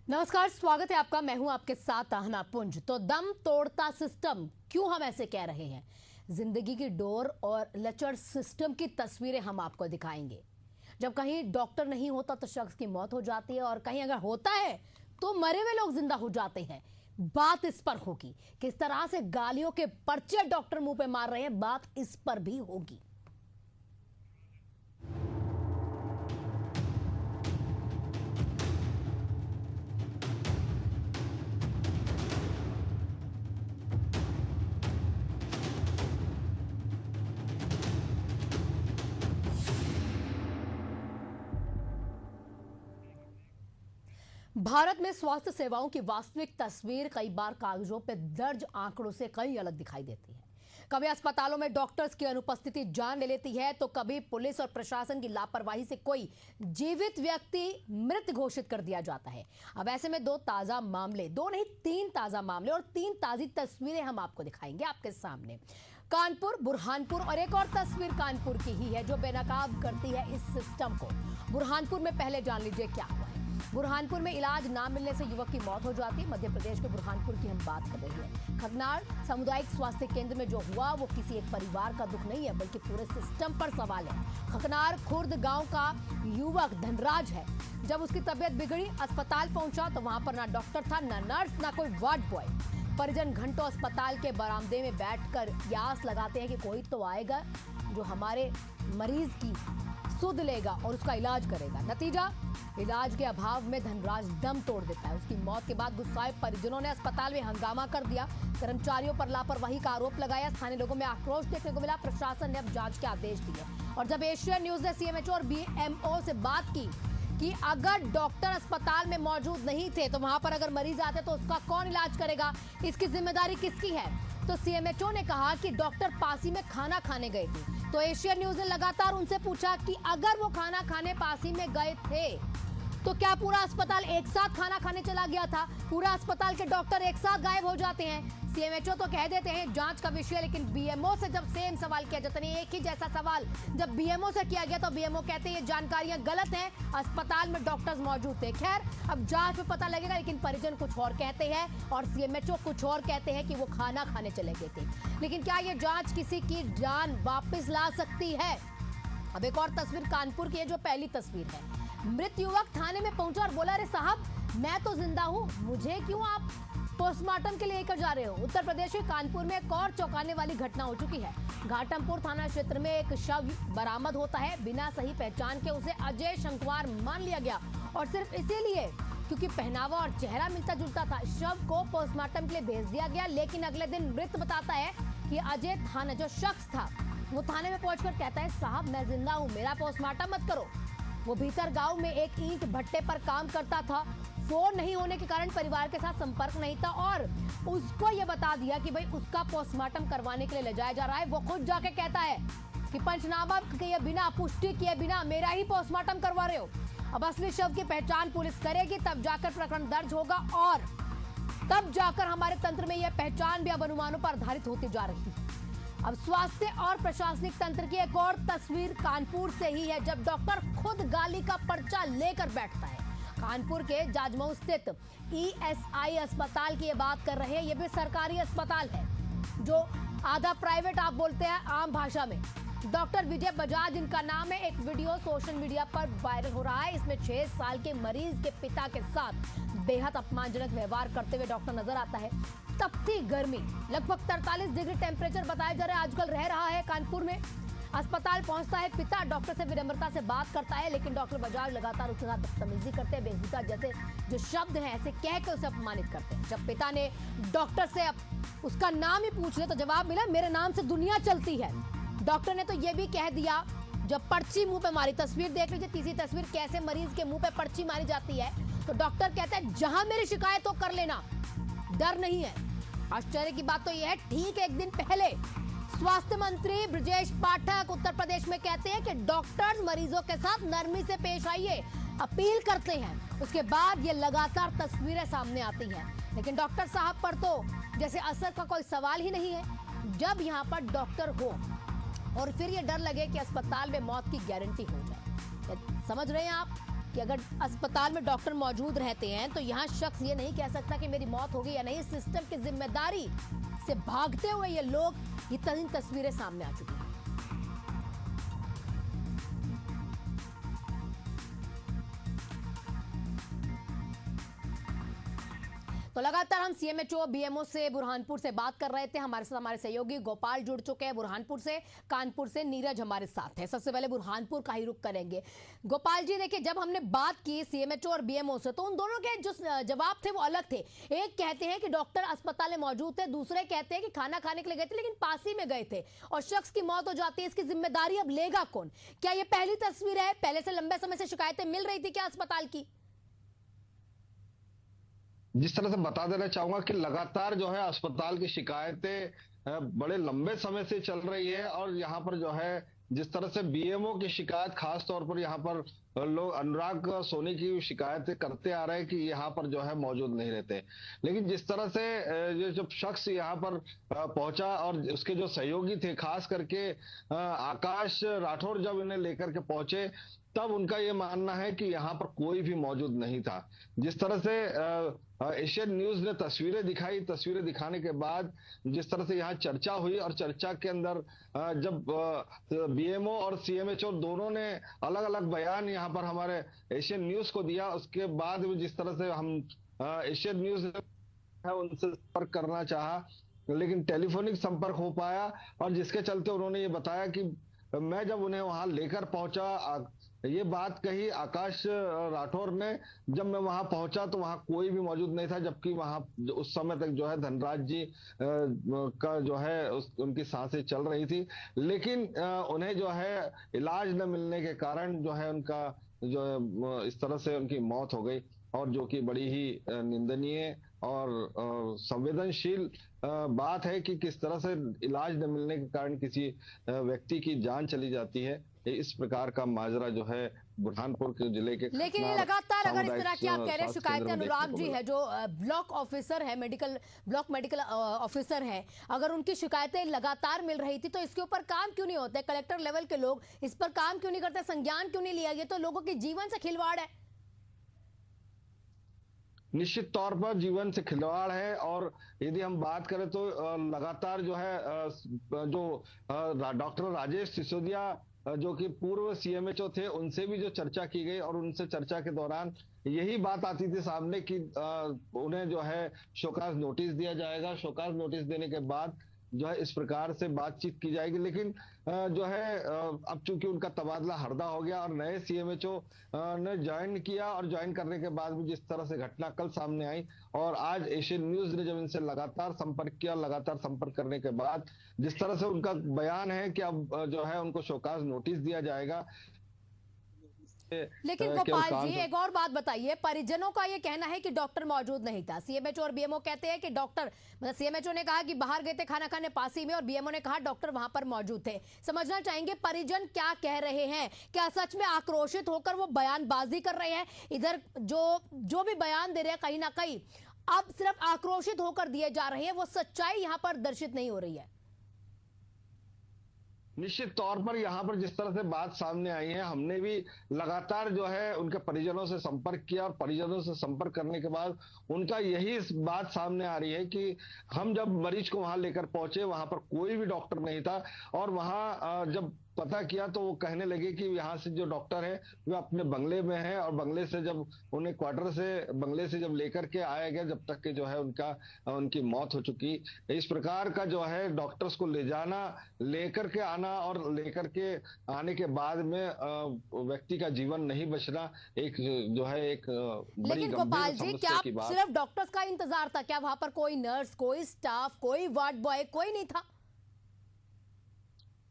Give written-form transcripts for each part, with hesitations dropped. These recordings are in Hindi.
नमस्कार, स्वागत है आपका। मैं हूं आपके साथ आहना पुंज। तो दम तोड़ता सिस्टम, क्यों हम ऐसे कह रहे हैं? जिंदगी की डोर और लचर सिस्टम की तस्वीरें हम आपको दिखाएंगे। जब कहीं डॉक्टर नहीं होता तो शख्स की मौत हो जाती है, और कहीं अगर होता है तो मरे हुए लोग जिंदा हो जाते हैं। बात इस पर होगी, किस तरह से गालियों के पर्चे डॉक्टर मुंह पे मार रहे हैं, बात इस पर भी होगी। भारत में स्वास्थ्य सेवाओं की वास्तविक तस्वीर कई बार कागजों पर दर्ज आंकड़ों से कई अलग दिखाई देती है। कभी अस्पतालों में डॉक्टर्स की अनुपस्थिति जान ले लेती है, तो कभी पुलिस और प्रशासन की लापरवाही से कोई जीवित व्यक्ति मृत घोषित कर दिया जाता है। अब ऐसे में दो नहीं तीन ताजा मामले और तीन ताजी तस्वीरें हम आपको दिखाएंगे आपके सामने। कानपुर, बुरहानपुर और एक और तस्वीर कानपुर की ही है जो बेनकाब करती है इस सिस्टम को। बुरहानपुर में पहले जान लीजिए क्या हुआ है। बुरहानपुर में इलाज ना मिलने से युवक की मौत हो जाती है। मध्य प्रदेश के बुरहानपुर की हम बात कर रहे हैं। खगनार सामुदायिक स्वास्थ्य केंद्र में जो हुआ वो किसी एक परिवार का दुख नहीं है, बल्कि पूरे सिस्टम पर सवाल है। खगनार खुर्द गांव का युवक धनराज है। जब उसकी तबीयत बिगड़ी, अस्पताल पहुंचा तो वहां पर ना डॉक्टर था, ना नर्स, ना कोई वार्ड बॉय। परिजन घंटों अस्पताल के बरामदे में बैठकर आस लगाते हैं कि कोई तो आएगा जो हमारे मरीज की सुध लेगा और उसका इलाज करेगा। नतीजा, इलाज के अभाव में धनराज दम तोड़ देता है। उसकी मौत के बाद गुस्साए परिजनों ने अस्पताल में हंगामा कर दिया। कर्मचारियों पर लापरवाही का आरोप लगाया। स्थानीय लोगों में आक्रोश देखने को मिला। प्रशासन ने अब जांच के आदेश दिए। और जब एशियन न्यूज ने सीएमएचओ और बीएमओ से बात की कि अगर डॉक्टर अस्पताल में मौजूद नहीं थे तो वहां पर अगर मरीज आते तो उसका कौन इलाज करेगा, इसकी जिम्मेदारी किसकी है, तो सीएमएचओ ने कहा कि डॉक्टर पासी में खाना खाने गए थे। तो एशियन न्यूज ने लगातार उनसे पूछा कि अगर वो खाना खाने पासी में गए थे तो क्या पूरा अस्पताल एक साथ खाना खाने चला गया था? पूरा अस्पताल के डॉक्टर एक साथ गायब हो जाते हैं? सीएमएचओ तो कह देते हैं जांच का विषय, लेकिन बीएमओ से जब सेम सवाल किया जाता है, एक ही जैसा सवाल जब बीएमओ से किया गया तो बीएमओ कहते हैं ये जानकारियां गलत हैं, अस्पताल में डॉक्टर्स मौजूद थे। खैर, अब जांच में पता लगेगा, लेकिन परिजन कुछ और कहते हैं और सीएमएचओ कुछ और कहते हैं कि वो खाना खाने चले गए थे। लेकिन क्या ये जांच किसी की जान वापस ला सकती है? अब एक और तस्वीर कानपुर की है जो पहली तस्वीर है। मृत युवक थाने में पहुंचा और बोला, अरे साहब मैं तो जिंदा हूं, मुझे क्यों आप पोस्टमार्टम के लिए लेकर जा रहे हो? उत्तर प्रदेश के कानपुर में एक और चौंकाने वाली घटना हो चुकी है। घाटमपुर थाना क्षेत्र में एक शव बरामद होता है। बिना सही पहचान के उसे अजय शंकवार मान लिया गया, और सिर्फ इसीलिए क्योंकि पहनावा और चेहरा मिलता जुलता था। शव को पोस्टमार्टम के लिए भेज दिया गया, लेकिन अगले दिन मृत बताता है कि अजय थाना जो शख्स था वो थाने में पहुंचकर कहता है, साहब मैं जिंदा हूं, मेरा पोस्टमार्टम मत करो। वो भीतर गांव में एक ईंट भट्टे पर काम करता था। फोन नहीं होने के कारण परिवार के साथ संपर्क नहीं था, और उसको ये बता दिया कि भाई उसका पोस्टमार्टम करवाने के लिए ले जाया जा रहा है। वो खुद जाके कहता है कि पंचनामा किए बिना, पुष्टि किए बिना मेरा ही पोस्टमार्टम करवा रहे हो। अब असली शव की पहचान पुलिस करेगी, तब जाकर प्रकरण दर्ज होगा, और तब जाकर हमारे तंत्र में यह पहचान भी अब अनुमानों पर आधारित होती जा रही है। अब स्वास्थ्य और प्रशासनिक तंत्र की एक और तस्वीर कानपुर से ही है, जब डॉक्टर खुद गाली का पर्चा लेकर बैठता है। कानपुर के जाजमऊ स्थित ईएसआई अस्पताल की ये बात कर रहे हैं। ये भी सरकारी अस्पताल है, जो आधा प्राइवेट आप बोलते हैं आम भाषा में। डॉक्टर विजय बजाज इनका नाम है। एक वीडियो सोशल मीडिया पर वायरल हो रहा है। इसमें 6 साल के मरीज के पिता के साथ बेहद अपमानजनक व्यवहार करते हुए डॉक्टर नजर आता है। तपती गर्मी, लगभग 43 डिग्री टेम्परेचर बताया जा रहा है आजकल रह रहा है कानपुर में। अस्पताल पहुंचता है पिता, डॉक्टर से विनम्रता से बात करता है, लेकिन डॉक्टर बजाज लगातार उसके साथ बदतमीजी करते हैं। बेहुदा जैसे जो शब्द हैं ऐसे कह के उसे अपमानित करते हैं। जब पिता ने डॉक्टर से उसका नाम ही पूछ लिया तो जवाब मिला, मेरे नाम से दुनिया चलती है। डॉक्टर ने तो ये भी कह दिया, जब पर्ची मुंह पे मारी, तस्वीर देख लीजिए, तीसरी तस्वीर, कैसे मरीज के मुंह पे पर्ची मारी जाती है। तो डॉक्टर कहता है जहां मेरी शिकायत हो कर लेना, डर नहीं है। आश्चर्य की बात तो यह है, ठीक एक दिन पहले स्वास्थ्य मंत्री ब्रजेश पाठक उत्तर प्रदेश में कहते हैं कि डॉक्टर्स मरीजों के साथ नरमी से पेश आइए, अपील करते हैं। उसके बाद ये लगातार तस्वीरें सामने आती हैं, लेकिन डॉक्टर साहब पर तो जैसे असर का कोई सवाल ही नहीं है। जब यहाँ पर डॉक्टर हो और फिर ये डर लगे कि अस्पताल में मौत की गारंटी हो जाए, समझ रहे हैं आप कि कि अगर अस्पताल में डॉक्टर मौजूद रहते हैं तो यहाँ शख्स ये नहीं कह सकता कि मेरी मौत हो गई या नहीं। सिस्टम की जिम्मेदारी से भागते हुए ये लोग, ये 3 तस्वीरें सामने आ चुकी हैं। तो लगातार हम सीएमएचओ बीएमओ से बुरहानपुर से बात कर रहे थे। हमारे साथ हमारे सहयोगी गोपाल जुड़ चुके हैं बुरहानपुर से, कानपुर से नीरज हमारे साथ है। सबसे पहले बुरहानपुर का ही रुख करेंगे। गोपाल जी, देखिए, जब हमने बात की सीएमएचओ और बीएमओ से तो उन दोनों के जो जवाब थे वो अलग थे। एक कहते हैं कि डॉक्टर अस्पताल में मौजूद थे, दूसरे कहते हैं कि खाना खाने के लिए गए थे लेकिन पास ही में गए थे और शख्स की मौत हो जाती है। इसकी जिम्मेदारी अब लेगा कौन? क्या ये पहली तस्वीर है? पहले से लंबे समय से शिकायतें मिल रही थी क्या अस्पताल की? जिस तरह से बता देना चाहूंगा कि लगातार जो है अस्पताल की शिकायतें बड़े लंबे समय से चल रही है। और यहाँ पर जो है जिस तरह से बीएमओ की शिकायत, खास तौर पर यहाँ पर लोग अनुराग सोनी की शिकायतें करते आ रहे हैं कि यहाँ पर जो है मौजूद नहीं रहते। लेकिन जिस तरह से ये जब शख्स यहाँ पर पहुंचा और उसके जो सहयोगी थे, खास करके आकाश राठौर, जब इन्हें लेकर के पहुंचे तब उनका ये मानना है कि यहाँ पर कोई भी मौजूद नहीं था। जिस तरह से एशियन न्यूज ने तस्वीरें दिखाई, तस्वीरें दिखाने के बाद जिस तरह से यहाँ चर्चा हुई और चर्चा के अंदर जब बीएमओ और सीएमएचओ दोनों ने अलग अलग बयान यहाँ पर हमारे एशियन न्यूज को दिया, उसके बाद जिस तरह से हम एशियन न्यूज उनसे संपर्क करना चाहा लेकिन टेलीफोनिक संपर्क हो पाया और जिसके चलते उन्होंने ये बताया कि मैं जब उन्हें वहां लेकर पहुंचा, ये बात कही आकाश राठौर ने, जब मैं वहां पहुंचा तो वहां कोई भी मौजूद नहीं था, जबकि वहां उस समय तक जो है धनराज जी का जो है उनकी सांसें चल रही थी। लेकिन उन्हें जो है इलाज न मिलने के कारण जो है उनका जो है इस तरह से उनकी मौत हो गई, और जो कि बड़ी ही निंदनीय और संवेदनशील बात है कि किस तरह से इलाज न मिलने के कारण किसी व्यक्ति की जान चली जाती है। इस प्रकार का माजरा जो है बुरहानपुर के जिले के, लेकिन ये लगातार अगर इस तरह की आप कह रहे हैं शिकायतें, अनुराग जी है जो ब्लॉक ऑफिसर है, ब्लॉक मेडिकल ऑफिसर है, अगर उनकी शिकायतें लगातार मिल रही थी तो इसके ऊपर काम क्यों नहीं होते? कलेक्टर लेवल के लोग इस पर काम क्यों नहीं करते? संज्ञान क्यों नहीं लिया? ये तो लोगों के जीवन से खिलवाड़ है। निश्चित तौर पर जीवन से खिलवाड़ है। और यदि हम बात करें तो लगातार जो है जो डॉक्टर राजेश सिसोदिया जो कि पूर्व सीएमएचओ थे, उनसे भी जो चर्चा की गई और उनसे चर्चा के दौरान यही बात आती थी सामने कि उन्हें जो है शोकाज नोटिस दिया जाएगा, शोकाज नोटिस देने के बाद जो है इस प्रकार से बातचीत की जाएगी। लेकिन जो है अब चूंकि उनका तबादला हरदा हो गया और नए सीएमएचओ ने ज्वाइन किया, और ज्वाइन करने के बाद भी जिस तरह से घटना कल सामने आई और आज एशियन न्यूज ने जब इनसे लगातार संपर्क किया, लगातार संपर्क करने के बाद जिस तरह से उनका बयान है कि अब जो है उनको शोकाज नोटिस दिया जाएगा। लेकिन गोपाल जी, एक और बात बताइए, परिजनों का ये कहना है कि डॉक्टर मौजूद नहीं था। सीएमएचओ और बीएमओ कहते हैं कि डॉक्टर, मतलब सीएमएचओ ने कहा कि बाहर गए थे खाना खाने पासी में और बीएमओ ने कहा डॉक्टर वहां पर मौजूद थे। समझना चाहेंगे परिजन क्या कह रहे हैं, क्या सच में आक्रोशित होकर वो बयानबाजी कर रहे हैं? इधर जो भी बयान दे रहे हैं कहीं ना कहीं अब सिर्फ आक्रोशित होकर दिए जा रहे हैं, वो सच्चाई यहां पर दर्शित नहीं हो रही है। निश्चित तौर पर यहाँ पर जिस तरह से बात सामने आई है, हमने भी लगातार जो है उनके परिजनों से संपर्क किया और परिजनों से संपर्क करने के बाद उनका यही बात सामने आ रही है कि हम जब मरीज को वहां लेकर पहुंचे वहां पर कोई भी डॉक्टर नहीं था, और वहां जब पता किया तो वो कहने लगे कि यहाँ से जो डॉक्टर है वो अपने बंगले में है, और बंगले से जब उन्हें क्वार्टर से बंगले से जब लेकर के आया गया जब तक कि जो है उनकी मौत हो चुकी। इस प्रकार का जो है डॉक्टर्स को ले जाना, लेकर के आना और लेकर के आने के बाद में व्यक्ति का जीवन नहीं बचना एक जो है एक बड़ी लेकिन गोपाल जी, क्या की बात। सिर्फ डॉक्टर्स का इंतजार था? क्या वहां पर कोई नर्स, कोई स्टाफ, कोई वार्ड बॉय, कोई नहीं था?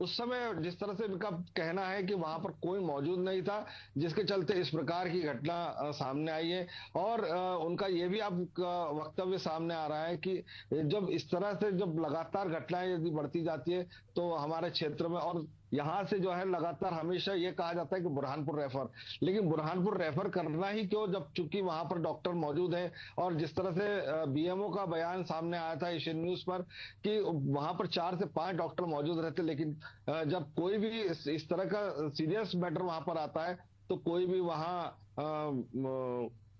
उस समय जिस तरह से इनका कहना है कि वहां पर कोई मौजूद नहीं था, जिसके चलते इस प्रकार की घटना सामने आई है। और उनका ये भी अब वक्तव्य सामने आ रहा है कि जब इस तरह से जब लगातार घटनाएं यदि बढ़ती जाती है तो हमारे क्षेत्र में, और यहाँ से जो है लगातार हमेशा ये कहा जाता है कि बुरहानपुर रेफर, लेकिन बुरहानपुर रेफर करना ही क्यों जब चूंकि वहां पर डॉक्टर मौजूद है। और जिस तरह से बीएमओ का बयान सामने आया था एशियन न्यूज पर कि वहां पर 4 से 5 डॉक्टर मौजूद रहते, लेकिन जब कोई भी इस तरह का सीरियस मैटर वहां पर आता है तो कोई भी वहाँ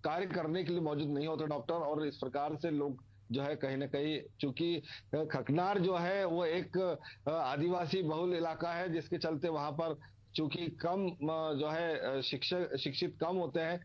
कार्य करने के लिए मौजूद नहीं होते डॉक्टर, और इस प्रकार से लोग जो है कहीं ना कहीं, चूंकि खकनार जो है वो एक आदिवासी बहुल इलाका है, जिसके चलते वहां पर चूंकि कम जो है शिक्षित कम होते हैं,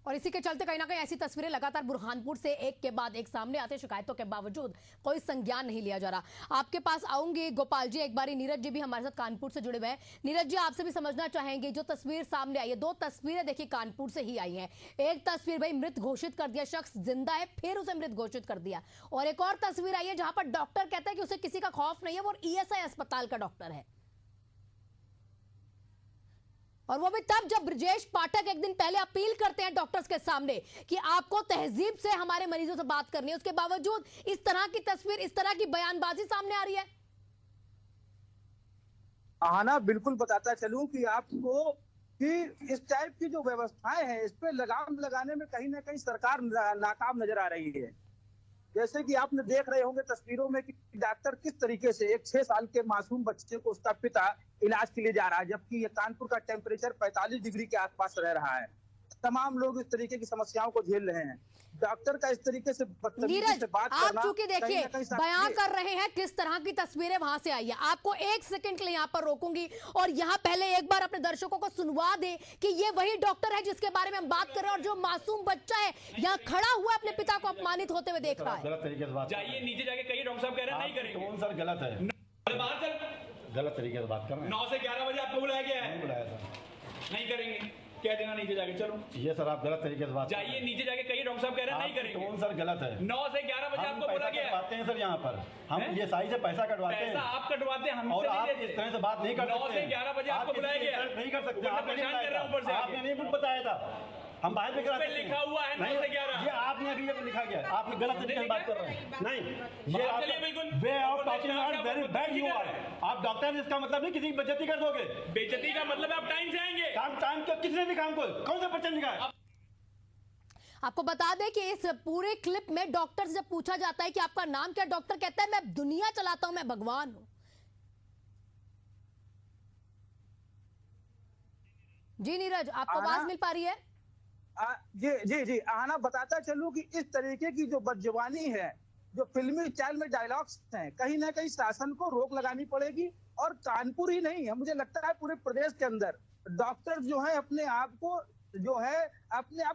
और इसी के चलते कहीं ना कहीं ऐसी तस्वीरें लगातार बुरहानपुर से एक के बाद एक सामने आते, शिकायतों के बावजूद कोई संज्ञान नहीं लिया जा रहा। आपके पास आऊंगी गोपाल जी, एक बारी नीरज जी भी हमारे साथ कानपुर से जुड़े हुए हैं। नीरज जी, आपसे भी समझना चाहेंगे, जो तस्वीर सामने आई है, दो तस्वीरें देखिए कानपुर से ही आई हैं। एक तस्वीर भाई मृत घोषित कर दिया, शख्स जिंदा है फिर उसे मृत घोषित कर दिया, और एक और तस्वीर आई है जहां पर डॉक्टर कहता है कि उसे किसी का खौफ नहीं है, वो ईएसआई अस्पताल का डॉक्टर है, और वो भी तब जब ब्रजेश पाठक एक दिन पहले अपील करते हैं डॉक्टर्स के सामने कि आपको तहजीब से हमारे मरीजों से बात करनी है, उसके बावजूद इस तरह की तस्वीर, इस तरह की बयानबाजी सामने आ रही है। आना बिल्कुल बताता चलूं कि आपको कि इस टाइप की जो व्यवस्थाएं हैं इस पे लगाम लगाने में कहीं ना कहीं सरकार नाकाम नजर आ रही है। जैसे कि आपने देख रहे होंगे तस्वीरों में कि डॉक्टर किस तरीके से एक 6 साल के मासूम बच्चे को उसका पिता इलाज के लिए जा रहा है, जबकि ये कानपुर का टेम्परेचर 45 डिग्री के आसपास रह रहा है। तमाम लोग इस तरीके की समस्याओं को झेल रहे हैं। डॉक्टर का इस तरीके से बदतमीजी से बात करना, आप चूंकि देखिए बयां कर रहे हैं किस तरह की तस्वीरें वहां से आई है, आपको एक सेकंड के लिए यहां पर रोकूंगी और यहां पहले एक बार अपने दर्शकों को सुनवा दे कि ये वही डॉक्टर है जिसके बारे में हम बात कर रहे हैं, और जो मासूम बच्चा है यहां खड़ा हुआ अपने पिता को अपमानित होते हुए देख रहा है। गलत तरीके से बात जाइए नीचे जाके कहीं डॉक्टर साहब कह रहे हैं नहीं करेंगे। कौन सर गलत है, गलत तरीके से बात कर रहे हैं। 9 से 11 बजे आपको बुलाया गया है, नहीं बुलाया था, नहीं करेंगे, कह देना नीचे जाके चलो। ये सर आप गलत तरीके से बात जाइए नीचे जाके कहीं डॉक्टर साहब कह रहे हैं नहीं करेंगे। कौन सर गलत है, 9 से 11 बजे आपको बोला गया है। कटवाते हैं सर यहाँ पर हम ये साई से पैसा कटवाते हैं, पैसा आप कटवाते हैं, हमसे और नहीं आप लेते। इस तरह से बात नहीं कर सकते। 9 से 11 बजे आपको बुलाया गया है, नहीं कर सकते, ऊपर से आपने नहीं परेशान कर रहे हैं ऊपर से बताया, आके। आपने नहीं कुछ बताया था, हम बाहर भी करा सकते हैं। लिखा हुआ है 9 से 11। ये आपने अभी अभी लिखा गया, आपने गलत तरीके से बात कर रहे हैं। नहीं, ये बात चलिए बिल्कुल। Way of talking are very bad you are. आप डॉक्टर हैं, इसका मतलब नहीं किसी की बेइज्जती कर दोगे। बेइज्जती का मतलब है आप टाइम से आएंगे। टाइम तो किसने दिखा हमको, कौन सा पर्चा दिखा? आपको बता दें कि इस पूरे क्लिप में डॉक्टर से जब पूछा जाता है कि आपका नाम क्या, डॉक्टर कहता है मैं दुनिया चलाता हूं, मैं भगवान हूं। जी नीरज, आपको आवाज मिल पा रही है? जी जी जी, आना बताता चलूं कि इस तरीके की जो बदजुबानी है, जो फिल्मी स्टाइल में डायलॉग्स हैं, कहीं ना कहीं शासन को रोक लगानी पड़ेगी। और कानपुर ही नहीं है, मुझे लगता है पूरे प्रदेश के अंदर डॉक्टर जो है अपने आप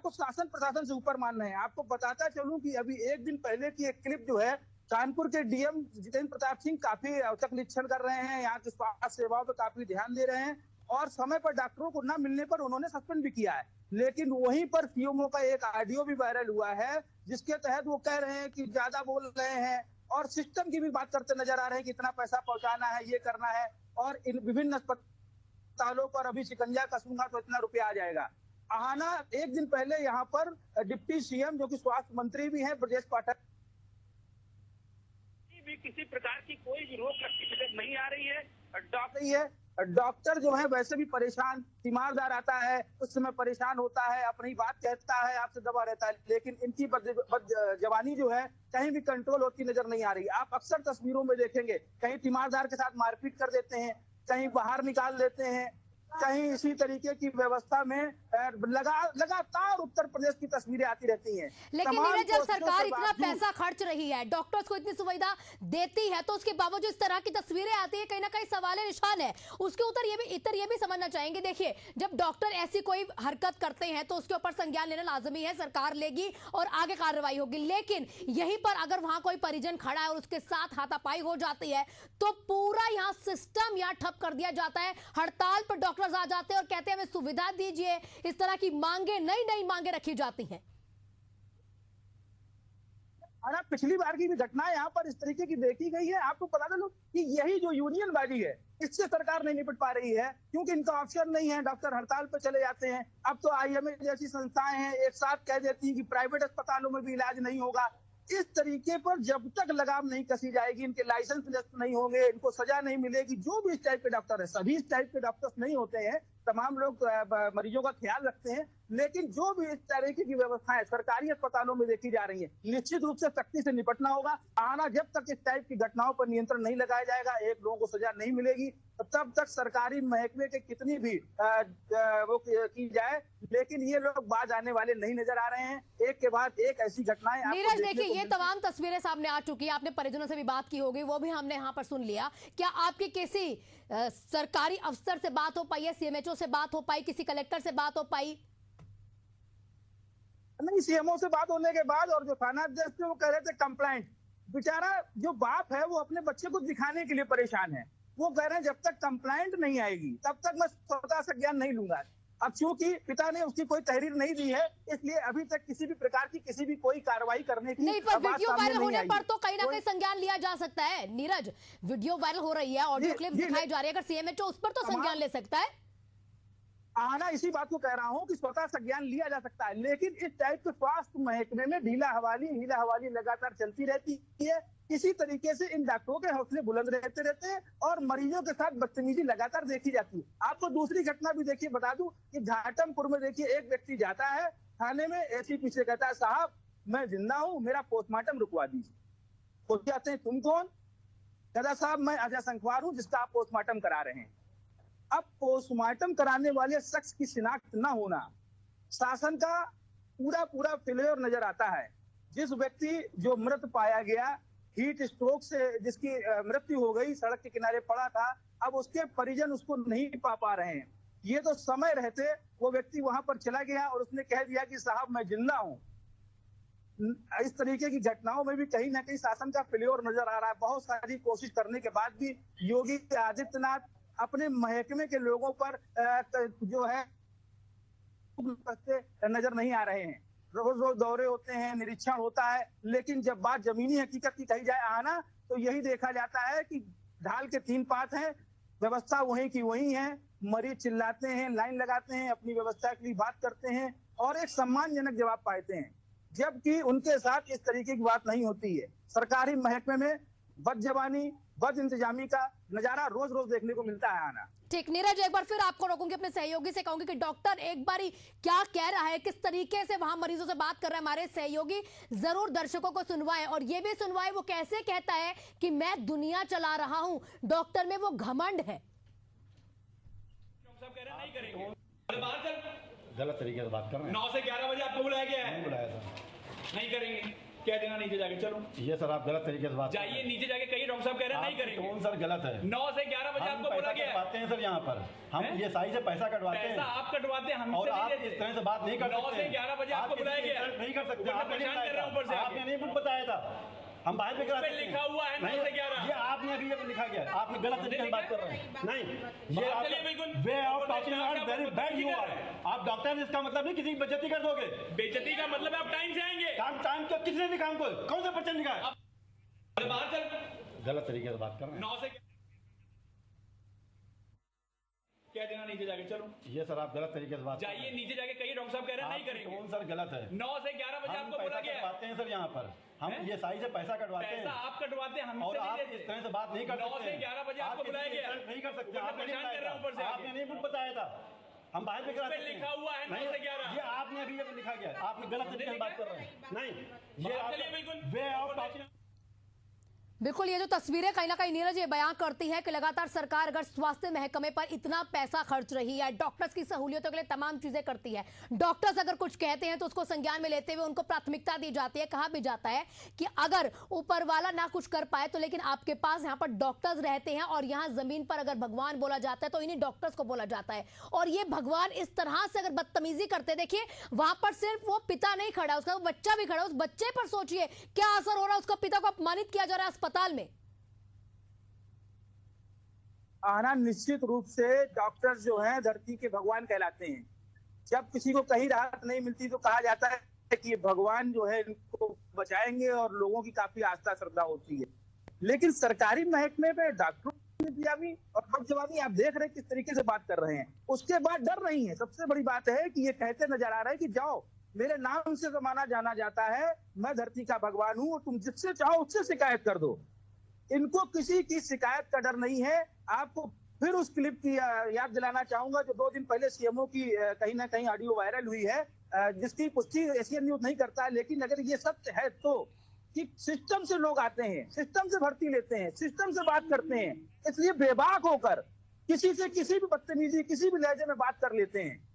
को शासन प्रशासन से ऊपर मान रहे हैं। आपको बताता चलूं कि अभी एक दिन पहले की एक क्लिप जो है, कानपुर के डीएम जितेंद्र प्रताप सिंह काफी औचक निरीक्षण कर रहे हैं, यहाँ की स्वास्थ्य सेवाओं पर काफी ध्यान दे रहे हैं, और समय पर डॉक्टरों को न मिलने पर उन्होंने सस्पेंड भी किया है। लेकिन वहीं पर सीएमओ का एक ऑडियो भी वायरल हुआ है, जिसके तहत वो कह रहे हैं कि ज्यादा बोल रहे हैं, और सिस्टम की भी बात करते नजर आ रहे हैं कि इतना पैसा पहुंचाना है, ये करना है, और इन विभिन्न अस्पतालों पर अभी शिकंजा कसूंगा तो इतना रुपया आ जाएगा। आना एक दिन पहले यहाँ पर डिप्टी सीएम जो कि स्वास्थ्य मंत्री भी हैं ब्रजेश पाठक, भी किसी प्रकार की कोई भी रोक नहीं आ रही है। डॉक्टर जो है वैसे भी परेशान, तीमारदार आता है उस समय परेशान होता है, अपनी बात कहता है, आपसे दबा रहता है, लेकिन इनकी जवानी जो है कहीं भी कंट्रोल होती नजर नहीं आ रही। आप अक्सर तस्वीरों में देखेंगे कहीं तीमारदार के साथ मारपीट कर देते हैं, कहीं बाहर निकाल देते हैं, कहीं इसी तरीके की व्यवस्था में लगातार उत्तर प्रदेश की तस्वीरें आती रहती हैं। लेकिन नीरज, जब सरकार इतना पैसा खर्च रही है, डॉक्टर्स को इतनी सुविधा देती है, तो उसके बावजूद इस तरह की तस्वीरें आती है, कहीं ना कहीं सवाल निशान है। उसके ऊपर ये भी समझना चाहेंगे, देखिए जब डॉक्टर ऐसी कोई हरकत करते हैं तो उसके ऊपर संज्ञान लेना लाजमी है, सरकार लेगी और आगे कार्रवाई होगी। लेकिन यहीं पर अगर वहां कोई परिजन खड़ा है और उसके साथ हाथापाई हो जाती है तो पूरा यहाँ सिस्टम यहाँ ठप कर दिया जाता है। हड़ताल पर डॉक्टर आ जाते हैं और कहते हैं हमें सुविधा दीजिए, इस तरह की मांगे नई मांगे रखी जाती हैं। और पिछली बार की भी घटना यहाँ पर इस तरीके की देखी गई है। आपको पता चलो कि यही जो यूनियन बाजी है, इससे सरकार नहीं निपट पा रही है, क्योंकि इनका ऑप्शन नहीं है, डॉक्टर हड़ताल पर चले जाते हैं। अब तो आईएमए जैसी संस्थाएं हैं एक साथ कह देती हैं कि प्राइवेट अस्पतालों में भी इलाज नहीं होगा। इस तरीके पर जब तक लगाम नहीं कसी जाएगी, इनके लाइसेंस नहीं होंगे, इनको सजा नहीं मिलेगी, जो भी इस टाइप के डॉक्टर है, सभी इस टाइप के डॉक्टर्स नहीं होते हैं, तमाम लोग मरीजों का ख्याल रखते हैं, लेकिन जो भी इस तरीके की व्यवस्थाएं सरकारी अस्पतालों में देखी जा रही है, निश्चित रूप से सख्ती से निपटना होगा। आना जब तक इस टाइप की घटनाओं पर नियंत्रण नहीं लगाया जाएगा, एक लोगों को सजा नहीं मिलेगी, तब तक सरकारी महकमे के कितनी भी वो की जाए, लेकिन ये लोग बाज आने वाले नहीं नजर आ रहे हैं। एक के बाद एक ऐसी घटनाएं आपको नीरज देखने देखिए, को ये मिलती हैं। तमाम तस्वीरें सामने आ चुकी है, आपने परिजनों से भी बात की होगी, वो भी हमने यहाँ पर सुन लिया। क्या आपकी किसी सरकारी अफसर से बात हो पाई है, सीएमएचओ से बात हो पाई, किसी कलेक्टर से बात हो पाई? नहीं, सीएमओ से बात होने के बाद और जो थाना अध्यक्ष थे वो कह रहे थे कंप्लेंट। बेचारा जो बाप है वो अपने बच्चे को दिखाने के लिए परेशान है। वो कह रहे हैं जब तक कंप्लेंट नहीं आएगी तब तक मैं स्वतः संज्ञान नहीं लूंगा। अब चूंकि पिता ने उसकी कोई तहरीर नहीं दी है, इसलिए अभी तक किसी भी प्रकार की किसी भी कोई कार्रवाई करने की नहीं, पर बात वीडियो सामने वायरल नहीं होने आई पर है। तो कहीं ना कहीं संज्ञान लिया जा सकता है। नीरज, वीडियो वायरल हो रही है, ऑडियो जी, क्लिप्स जी, दिखाई जा रही है, अगर सीएमएचओ उस पर तो तमाम- संज्ञान ले सकता है। आना इसी बात को कह रहा हूँ कि स्वतः संज्ञान लिया जा सकता है, लेकिन इस टाइप के स्वास्थ्य महकमे में ढीला हवाली लगातार चलती रहती है। इसी तरीके से इन डॉक्टरों के हौसले बुलंद रहते हैं और मरीजों के साथ बदतमीजी लगातार देखी जाती है। आपको दूसरी घटना भी देखिए, बता दूं कि घाटमपुर में देखिए एक व्यक्ति जाता है थाने में, एसीपी से कहता है साहब मैं जिंदा हूँ, मेरा पोस्टमार्टम रुकवा दीजिए। तो कहते हैं तुम कौन? कहता साहब मैं अजय संखवार हूँ जिसका आप पोस्टमार्टम करा रहे हैं। अब पोस्टमार्टम कराने वाले शख्स की शिनाख्त न होना शासन का पूरा फेलियर नजर आता है। जिस व्यक्ति जो मृत पाया गया, हीट स्ट्रोक से जिसकी मृत्यु हो गई, सड़क के किनारे पड़ा था, अब उसके परिजन उसको नहीं पा रहे हैं। ये तो समय रहते वो व्यक्ति वहां पर चला गया और उसने कह दिया कि साहब मैं जिंदा हूँ। इस तरीके की घटनाओं में भी कहीं ना कहीं शासन का फेलियर नजर आ रहा है। बहुत सारी कोशिश करने के बाद भी योगी आदित्यनाथ अपने महकमे के लोगों पर जो है नजर नहीं आ रहे हैं। रोज रोज दौरे होते हैं, निरीक्षण होता है, लेकिन जब बात जमीनी हकीकत की कही जाए आना, तो यही देखा जाता है कि ढाल के तीन पात हैं, व्यवस्था वहीं की वहीं है। मरीज चिल्लाते हैं, लाइन लगाते हैं, अपनी व्यवस्था के लिए बात करते हैं और एक सम्मानजनक जवाब पाते हैं, जबकि उनके साथ इस तरीके की बात नहीं होती है। सरकारी महकमे में बदजबानी, बद इंतजामी का नजारा रोज रोज देखने को मिलता है। आना ठीक, नीरज एक बार फिर आपको रोकूंगी, अपने सहयोगी से कहूंगी कि डॉक्टर एक बारी क्या कह रहा है, किस तरीके से वहां मरीजों से बात कर रहा है, हमारे सहयोगी जरूर दर्शकों को सुनवाएं और ये भी सुनवाएं वो कैसे कहता है कि मैं दुनिया चला रहा हूं। डॉक्टर में वो घमंड है। सब कह रहे हैं नहीं करेंगे। अरे बाहर चल। गलत तरीके से बात कर रहे हैं। 9 से 11 बजे आपको बुलाया गया है। नहीं बुलाया था। नहीं करेंगे, कह देना नीचे जाके चलो। ये सर आप गलत तरीके से बात कर रहे जाइए हैं। नीचे जाके कहिए डॉक्टर साहब कह रहे हैं नहीं आपकी करेंगे। टोन सर गलत है। 9 से 11 बजे हम आपको पैसा बुला गया है। कटवाते हैं सर यहाँ पर, हम हैं? ये साई से पैसा कटवाते पैसा हैं आप कटवाते हैं, हमसे और नहीं आप लेते। इस तरह से बात नहीं कर 9 सकते से हैं। 11 बजे आप आपको किसी बुलाया की गया है। इंसल्ट नहीं कर सकते। ऊपर से आपने नहीं परेशान कर रहे हैं ऊपर से बताया था। आके। आपने नहीं कुछ बताया था। हम बाहर पे करा पे सकते हैं। लिखा हुआ है 9 नहीं, से 11। ये आपने अभी ये लिखा गया है। आपने गलत हमने तरीके से लिखा बात कर रहे हैं। नहीं, ये बात आप चलिए बिल्कुल। वे ऑफ ऊपर टॉकिंग से are very bad you are. आप डॉक्टर हैं, इसका मतलब नहीं किसी की बेइज्जती कर दोगे। बेइज्जती का मतलब है आप टाइम से आएंगे। काम टाइम तो किसने लिखा हमको? कौन सा पर्चा लिखा है? अरे बाहर चल। गलत तरीके से बात कर रहे हैं। 9 से कह देना नीचे जाके चलो। ये सर आप गलत तरीके से बात कर रहे जाइए हैं। नीचे जाके कहिए डॉक्टर साहब कह रहे हैं नहीं आपकी करेंगे। टोन सर गलत है। 9 से 11 बजे हम आपको पैसा बुला गया है। कटवाते हैं सर यहाँ पर, हम हैं? ये साई से पैसा कटवाते पैसा हैं आप कटवाते हैं, हमसे और नहीं आप लेते। इस तरह से बात नहीं कर 9 सकते से हैं। 11 बजे आप आपको किसी बुलाया की गया है। इंसल्ट नहीं कर सकते। ऊपर से आपने नहीं परेशान कर रहे हैं ऊपर से बताया था। आके। आपने नहीं कुछ बताया था। हम बाहर पे करा पे सकते हैं। लिखा हुआ है 9 नहीं, से 11। ये आपने अभी ये लिखा गया है। आपने गलत तरीके से बात कर रहे हैं। नहीं, ये बात आप चलिए बिल्कुल। Way of talking. बिल्कुल, ये जो तस्वीरें कहीं ना कहीं नीरज ये बयान करती है कि लगातार सरकार अगर स्वास्थ्य महकमे पर इतना पैसा खर्च रही है, डॉक्टर्स की सहूलियतों के लिए तमाम चीजें करती है, डॉक्टर्स अगर कुछ कहते हैं तो उसको संज्ञान में लेते हुए उनको प्राथमिकता दी जाती है। कहा भी जाता है कि अगर ऊपर वाला ना कुछ कर पाए तो लेकिन आपके पास यहाँ पर डॉक्टर्स रहते हैं और यहाँ जमीन पर अगर भगवान बोला जाता है तो इन्हीं डॉक्टर्स को बोला जाता है। और ये भगवान इस तरह से अगर बदतमीजी करते, देखिए वहां पर सिर्फ वो पिता नहीं खड़ा, उसका बच्चा भी खड़ा। उस बच्चे पर सोचिए क्या असर हो रहा है, उसका पिता को अपमानित किया जा रहा है अस्पताल में। आना निश्चित रूप से डॉक्टर जो हैं धरती के भगवान कहलाते हैं। जब किसी को कहीं राहत नहीं मिलती तो कहा जाता है कि ये भगवान जो है इनको बचाएंगे और लोगों की काफी आस्था श्रद्धा होती है। लेकिन सरकारी महकमे पे डॉक्टरों ने और बदजबानी आप देख रहे हैं किस तरीके से बात कर रहे हैं। उसके बाद डर नहीं है। सबसे बड़ी बात है कि ये कहते नजर आ रहा है कि जाओ, मेरे नाम से जमाना जाना जाता है, मैं धरती का भगवान हूं, तुम जिससे चाहो उससे शिकायत कर दो। इनको किसी की शिकायत का डर नहीं है। आपको फिर उस क्लिप की याद दिलाना चाहूंगा जो 2 दिन पहले सीएमओ की कहीं ना कहीं ऑडियो वायरल हुई है, जिसकी पुष्टि एशियन न्यूज नहीं करता है, लेकिन अगर ये सत्य है तो कि सिस्टम से लोग आते हैं, सिस्टम से भर्ती लेते हैं, सिस्टम से बात करते हैं, इसलिए बेबाक होकर किसी से किसी भी बदतमीजी, किसी भी लहजे में बात कर लेते हैं।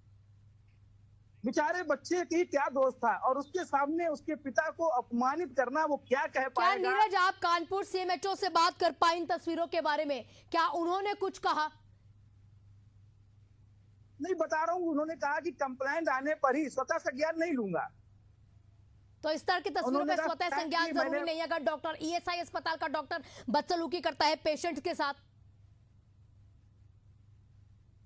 बेचारे बच्चे की क्या दोस्त था, और उसके सामने उसके पिता को अपमानित करना, वो क्या कह क्या पाएगा। नीरज आप कानपुर सीएमएचओ से बात कर पाए इन तस्वीरों के बारे में? क्या उन्होंने कुछ कहा? नहीं, बता रहा हूँ, उन्होंने कहा कि कंप्लेंट आने पर ही स्वतः संज्ञान नहीं लूंगा। तो इस तरह की तस्वीरों उन्होंने में कहा स्वतः कि संज्ञान जरूरी मैंने- नहीं है। अगर डॉक्टर ईएसआई अस्पताल का डॉक्टर बदसलूकी करता है पेशेंट के साथ,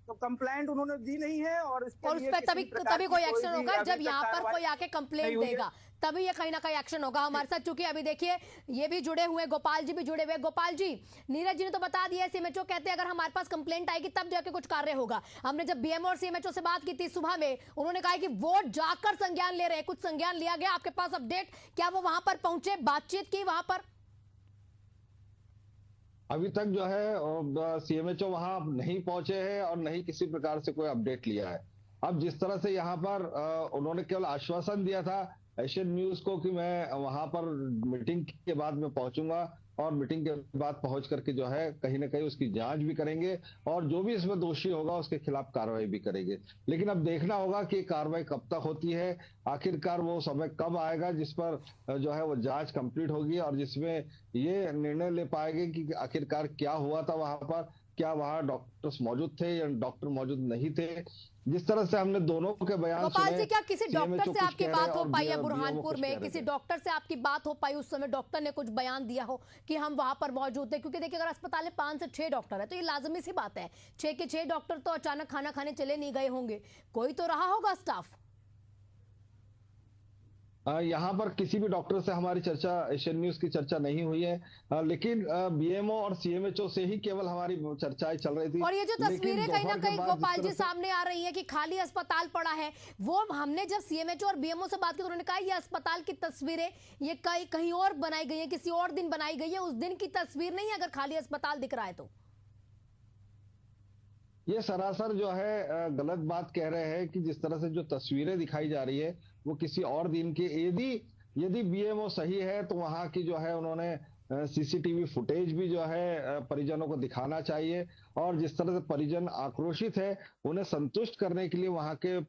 तो कंप्लेंट उन्होंने दी नहीं है, और और उस पर तभी कोई एक्शन होगा जब यहाँ पर कोई आके कंप्लेंट नहीं हुई है। देगा, तभी ये कहीं ना कहीं एक्शन होगा। हमारे साथ चूंकि अभी देखिए ये भी जुड़े हुए, गोपाल जी भी जुड़े हुए। गोपाल जी, नीरज जी ने तो बता दिया, सीएमएचओ कहते हैं अगर हमारे पास कंप्लेंट आएगी तब जाके कुछ कार्य होगा। हमने जब बीएमओ और सीएमएचओ से बात की थी सुबह में, उन्होंने कहा कि वो जाकर संज्ञान ले रहे हैं। कुछ संज्ञान लिया गया? आपके पास अपडेट, क्या वो वहां पर पहुंचे, बातचीत की वहां पर? अभी तक जो है सीएमएचओ वहां नहीं पहुंचे हैं और नहीं किसी प्रकार से कोई अपडेट लिया है। अब जिस तरह से यहाँ पर उन्होंने केवल आश्वासन दिया था एशियन न्यूज को कि मैं वहां पर मीटिंग के बाद में पहुंचूंगा, और मीटिंग के बाद पहुंच करके जो है कहीं ना कहीं उसकी जांच भी करेंगे, और जो भी इसमें दोषी होगा उसके खिलाफ कार्रवाई भी करेंगे। लेकिन अब देखना होगा कि कार्रवाई कब तक होती है, आखिरकार वो समय कब आएगा जिस पर जो है वो जांच कंप्लीट होगी, और जिसमें ये निर्णय ले पाएंगे कि आखिरकार क्या हुआ था वहां पर, क्या वहां डॉक्टर्स मौजूद थे या डॉक्टर मौजूद नहीं थे। जिस तरह से हमने दोनों के बयान गोपाल सुने, जी, क्या किसी डॉक्टर CMHO से कुछ आपकी कह रहे बात हैं हो और पाई है BMO बुरहानपुर कुछ में? कह रहे किसी थे। डॉक्टर से आपकी बात हो पाई उस समय, डॉक्टर ने कुछ बयान दिया हो कि हम वहां पर मौजूद थे? क्योंकि देखिए अगर अस्पताल में 5 से 6 डॉक्टर है तो ये लाजमी सी बात है, 6 के 6 डॉक्टर तो अचानक खाना खाने चले नहीं गए होंगे, कोई तो रहा होगा स्टाफ। यहाँ पर किसी भी डॉक्टर से हमारी चर्चा, एशियन न्यूज की चर्चा नहीं हुई है, लेकिन बीएमओ और सीएमएचओ से ही केवल हमारी चर्चाएं चल रही थी। और ये जो लेकिन तस्वीरें कहीं ना दोपहर के कहीं बाद गोपाल जिस जी तरह से- सामने आ रही है कि खाली अस्पताल पड़ा है, वो हमने जब सीएमएचओ और बीएमओ से बात की तो उन्होंने कहा ये अस्पताल की तस्वीरें ये कहीं और बनाई गई है, किसी और दिन बनाई गई है, उस दिन की तस्वीर नहीं है अगर खाली अस्पताल दिख रहा है तो। ये सरासर जो है गलत बात कह रहे हैं कि जिस तरह से जो तस्वीरें दिखाई जा रही है वो किसी और दिन की। यदि बीएमओ सही है तो वहां की जो है उन्होंने सीसीटीवी फुटेज भी जो है परिजनों को दिखाना चाहिए, और जिस तरह से परिजन आक्रोशित है उन्हें संतुष्ट करने के लिए वहां के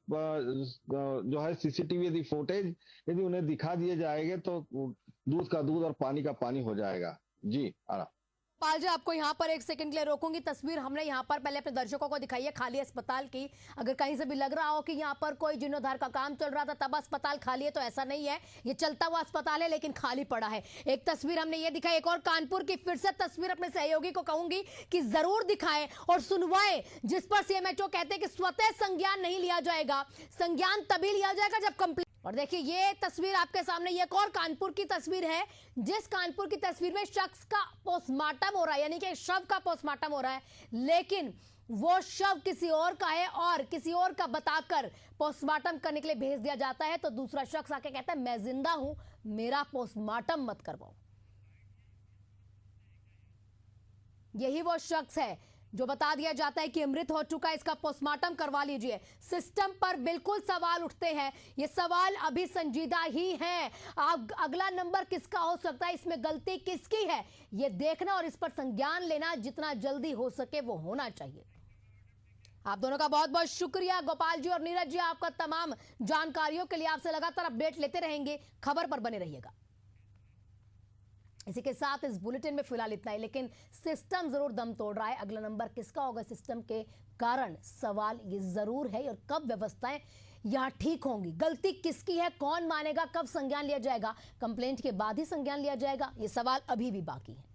जो है सीसीटीवी यदि फुटेज यदि उन्हें दिखा दिए जाएंगे तो दूध का दूध और पानी का पानी हो जाएगा। जी आराम। पाल जी, आपको यहाँ पर एक सेकंड के लिए रोकूंगी। तस्वीर हमने यहाँ पर पहले अपने दर्शकों को दिखाई है खाली अस्पताल की। अगर कहीं से भी लग रहा हो कि यहाँ पर कोई जीर्णोद्धार का काम चल रहा था तब अस्पताल खाली है, तो ऐसा नहीं है। ये चलता हुआ अस्पताल है लेकिन खाली पड़ा है। एक तस्वीर हमने ये दिखाई, एक और कानपुर की फिर से तस्वीर अपने सहयोगी को कहूंगी कि जरूर दिखाएं और सुनवाएं, जिस पर सीएमएचओ कहते हैं कि स्वतः संज्ञान नहीं लिया जाएगा, संज्ञान तभी लिया जाएगा जब कंप्लीट। और देखिए ये तस्वीर आपके सामने, ये एक और कानपुर की तस्वीर है, जिस कानपुर की तस्वीर में शख्स का पोस्टमार्टम हो रहा है, यानी कि शव का पोस्टमार्टम हो रहा है, लेकिन वो शव किसी और का है और किसी और का बताकर पोस्टमार्टम करने के लिए भेज दिया जाता है, तो दूसरा शख्स आके कहता है मैं जिंदा हूं, मेरा पोस्टमार्टम मत करवाओ। यही वो शख्स है जो बता दिया जाता है कि मृत हो चुका है, इसका पोस्टमार्टम करवा लीजिए। सिस्टम पर बिल्कुल सवाल उठते हैं, ये सवाल अभी संजीदा ही है। अगला नंबर किसका हो सकता है, इसमें गलती किसकी है, ये देखना और इस पर संज्ञान लेना जितना जल्दी हो सके वो होना चाहिए। आप दोनों का बहुत बहुत शुक्रिया गोपाल जी और नीरज जी, आपका तमाम जानकारियों के लिए। आपसे लगातार अपडेट लेते रहेंगे, खबर पर बने रहिएगा। इसी के साथ इस बुलेटिन में फिलहाल इतना ही, लेकिन सिस्टम जरूर दम तोड़ रहा है। अगला नंबर किसका होगा सिस्टम के कारण सवाल ये जरूर है, और कब व्यवस्थाएं यहां ठीक होंगी, गलती किसकी है, कौन मानेगा, कब संज्ञान लिया जाएगा, कंप्लेंट के बाद ही संज्ञान लिया जाएगा, ये सवाल अभी भी बाकी है।